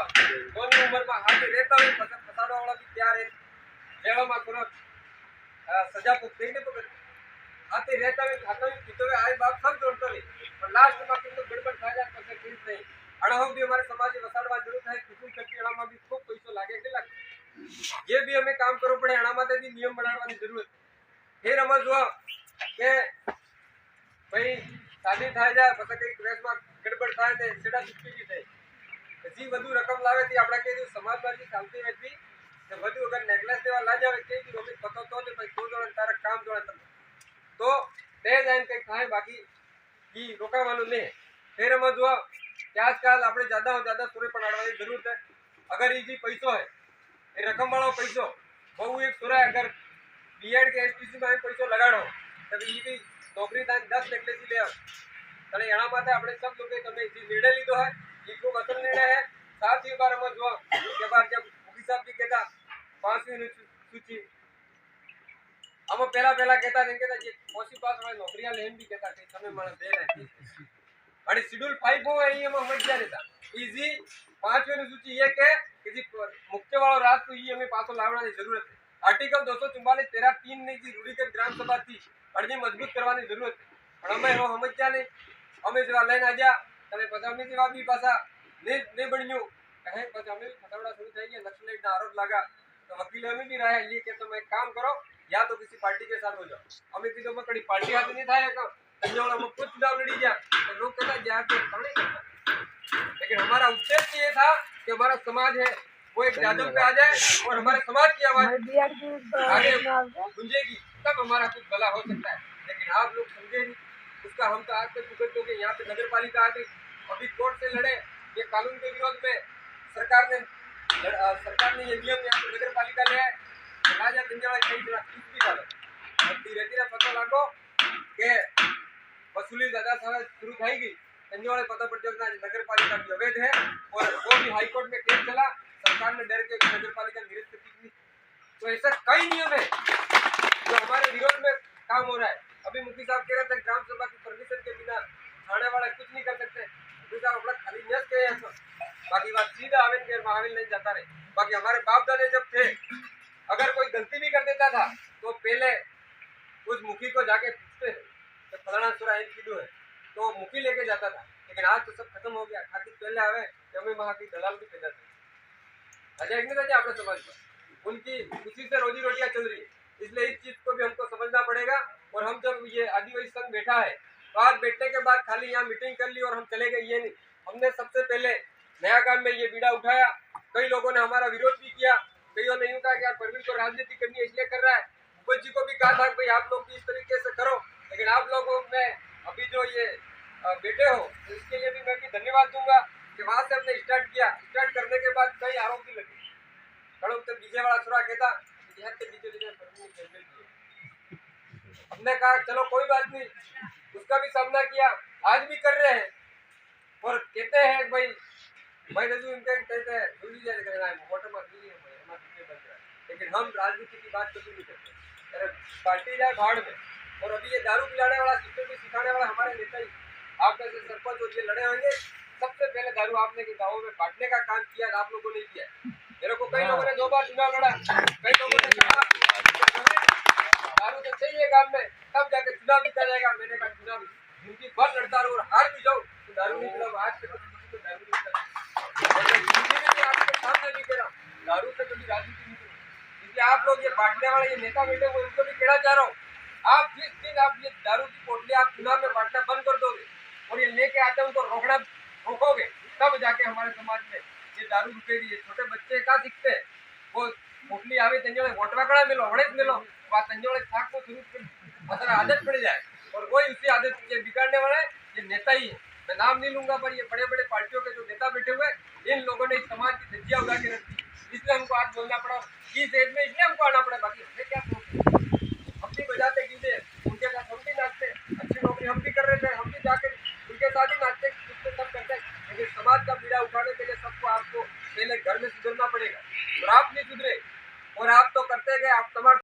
दोनों उम्र में हाथी रहता हुए फसाड़वा वाला भी तैयार है जेलों में तुरंत सजा देखने को हाथी रहता हुए खाता हुए पीते हुए आए बाप सब जोड़ते रहे और लास्ट में किंतु गड़बड़ खा जाए तो ठीक नहीं अड़हो भी हमारे समाज में वसाड़वा जरूरत है कुछ करके अड़ा में भी खूब पैसों लागे के लागे ये भी हमें काम करવું પડે अड़ा माटे भी नियम बनावવાની જરૂર फिर हम जो के भाई शादी થાય જાય પછી કઈ કેસમાં ગડબડ થાય ને સેડા ચૂકી બી થાય પછી વધુ રકમ લાવે થી આપડા કે સમાજમાં જે શાંતિ હતી તો વધુ અગર નેકલેસ દેવા લા જાવે કે બી રોમી પતો તો ને ભાઈ તો જોડે તારા કામ જોડે तो दे जाइन कई खाए बाकी ई रोकावानो नहीं फिर हम जो कि आजकल આપણે ज्यादा और ज्यादा सूर्य पड़ाड़વાની जरूरत है अगर ई जी पैसो है ए रकम वाला पैसो बहु एक सूर्य अगर बीएड के एसटीसी में पैसो लगाड़ो तब ई भी नौकरी था 10 लेखले ले तने एना माटे આપણે सब लोग તમે જે निर्णय લીધો है ई खूब असल निर्णय है साथ ही बार हम जो के बार जब मुखी साहब जी कहता 5वीं सूची हम पहला कहता थे कहता ये मोसी पास वाले नौकरियां लेन भी कहता कि समय माने दे रहे અને શેડ્યુલ 5 हो है ये हम समझ रहता इजी 5वीं सूची ये के किसी मुख्य वाला रात को ये हमें पासो लावવાની જરૂરત है आर्टिकल 244 13 3 ने जी रूढ़िगत ग्राम सभा थी અરજી મજબૂત કરવાની જરૂરત છે પણ અમે એનો સમજ્યા નહીં અમે જેવા લઈને આજા તમે પચાવની જેવા બી પાછા ને બન્યું કહે પછી અમે ફટાવડા શરૂ થઈ ગયા નક્સલાઇટના આરોપ લાगा तो वकील हमें भी रहा है ये कि तुम एक काम करो या तो किसी पार्टी के साथ हो जाओ हमें किसी में कड़ी पार्टी हाथ नहीं था का संजोड़ा में कुछ चुनाव लड़ी गया तो लोग कहता जा के नहीं करता लेकिन हमारा उद्देश्य ये था कि हमारा समाज है वो एक जादू पे आ जाए और हमारे समाज की आवाज आगे गूंजेगी तब हमारा कुछ भला हो सकता है लेकिन आप लोग समझे नहीं उसका हम तो आज तक भुगत हो गए यहाँ पे नगर पालिका आ गई अभी कोर्ट से लड़े ये कानून के विरोध में सरकार ने ये नियम यहाँ पे नगर पालिका ले आए राजा जंजाला कई जरा भी डालो अब धीरे धीरे पता लागो के वसूली ज्यादा समय शुरू થઈ ગઈ जंजाला पता पड़ जाएगा नगर पालिका भी अवैध है और वो भी हाई कोर्ट में केस चला सरकार ने डर के नगर पालिका निरस्त की तो ऐसा कई नियम है जो हमारे विरोध में काम हो रहा है अभी मुखी साहब कह रहे थे ग्राम सभा की परमिशन के बिना थाने वाले कुछ नहीं कर सकते मुखी साहब अपना खाली न्यास कहे हैं बाकी बात सीधा आवेन के महाविल नहीं जाता रहे बाकी हमारे बाप दादे जब थे अगर कोई गलती भी कर देता था तो पहले उस मुखी को जाके पूछते तो फलाना सुरा एक किलो है तो मुखी लेके जाता था लेकिन आज तो सब खत्म हो गया खातिर पहले आवे हमें वहाँ की दलाल भी पैदा थे अजय नहीं था अपने समाज पर उनकी उसी से रोजी रोटियां चल रही है इसलिए इस चीज को भी हमको समझना पड़ेगा और हम जब ये आदिवासी संघ बैठा है तो आज बैठने के बाद खाली यहाँ मीटिंग कर ली और हम चले गए ये नहीं हमने सबसे पहले नया काम में ये बीड़ा उठाया कई लोगों ने हमारा विरोध भी किया कईयों ने यूं कहा कि यार परवीन को राजनीति करनी है इसलिए कर रहा है भूपेश जी को भी कहा था कि भाई आप लोग भी इस तरीके से करो लेकिन आप लोगों में अभी जो ये बैठे हो तो इसके लिए भी मैं भी धन्यवाद दूंगा कि वहां से हमने स्टार्ट करने के बाद कई आरोप भी लगे घड़ों तो बीजे वाला सुरा कहता बिहार के बीजे हमने कहा चलो कोई बात नहीं उसका भी सामना किया आज भी कर रहे हैं और कहते हैं भाई रजू इनके कहते हैं दूरी जाने करना है वोटर में दूरी है हमारे बन रहा है लेकिन हम राजनीति की बात कभी नहीं करते अरे पार्टी जाए भाड़ में और अभी ये दारू पिलाने वाला सिस्टम भी सिखाने वाला हमारे नेता ही आप जैसे सरपंच और ये लड़े होंगे सबसे पहले दारू आपने के गाँव में बांटने का काम किया आप लोगों ने किया मेरे को कई लोगों ने 2 बार चुनाव लड़ा कई लोगों ने कहा दारू तो चाहिए गांव में तब जाके चुनाव जीता जाएगा मैंने कहा चुनाव जिंदगी भर लड़ता रहूं और हार भी जाऊं तो दारू नहीं पिलाऊं आज के तो दारू नहीं पिलाऊं आपके सामने भी कह रहा दारू से कभी राजनीति नहीं करूं इसलिए आप लोग ये बांटने वाले ये नेता बैठे हुए उनको भी कहना चाह रहा हूँ आप जिस दिन आप ये दारू की पोटली आप चुनाव में बांटना बंद कर दोगे और ये लेके आते उनको रोकोगे तब जाके हमारे समाज में ये दारू रुकेगी ये छोटे बच्चे कहाँ सीखते हैं वो पोटली आवे तंजोड़े वोटवाकड़ा मिलो वड़ेस मिलो वहाँ तंजोड़े खाक को शुरू कर आदत पड़ जाए और कोई उसी आदत के बिगाड़ने वाला है ये नेता ही है मैं नाम नहीं लूंगा पर ये बड़े बड़े पार्टियों के जो नेता बैठे हुए इन लोगों ने इस समाज की धज्जियां उड़ा के रखी इसलिए हमको आज बोलना पड़ा इस एज में इसलिए हमको आना पड़ा बाकी हमें क्या अपनी वजह से